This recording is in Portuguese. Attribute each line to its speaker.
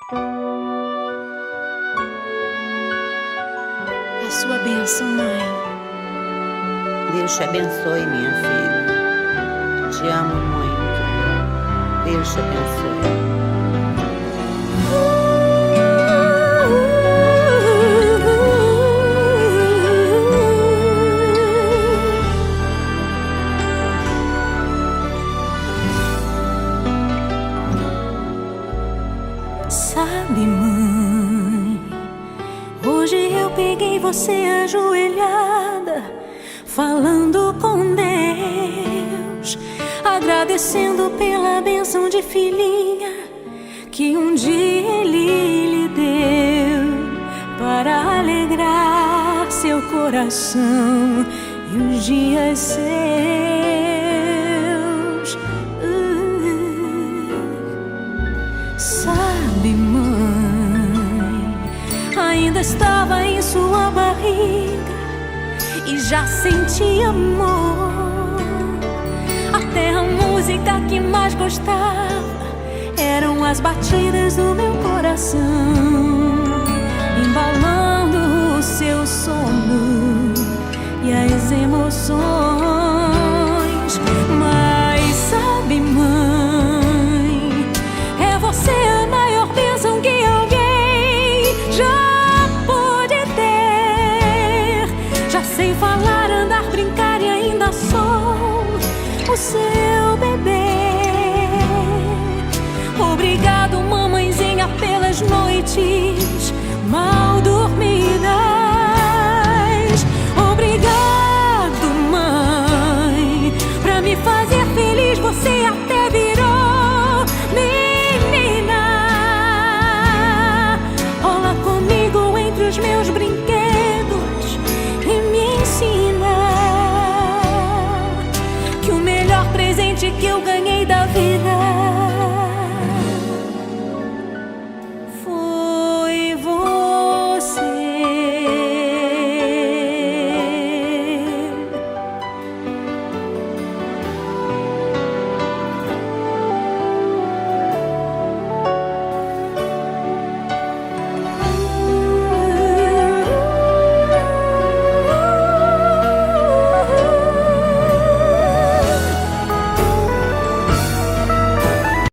Speaker 1: A sua bênção, mãe.
Speaker 2: Deus te abençoe, minha filha. Te amo muito. Deus te abençoe.
Speaker 3: Sabe, mãe, hoje eu peguei você ajoelhada, falando com Deus, agradecendo pela bênção de filhinha que um dia Ele lhe deu, para alegrar seu coração e os dias seus. Sabe, mãe, ainda estava em sua barriga e já sentia amor. Até a música que mais gostava eram as batidas do meu coração, embalando o seu sono e as emoções. Mas sabe, mãe, é você a maior bênção que alguém já pôde ter. Já sei falar, andar, brincar e ainda sou o seu bebê. Obrigado, mamãezinha, pelas noites mal dormidas. Obrigado, mãe, pra me fazer feliz. Você até virou menina. Rola comigo entre os meus brinquedos e me ensina que o melhor presente que eu ganhei da vida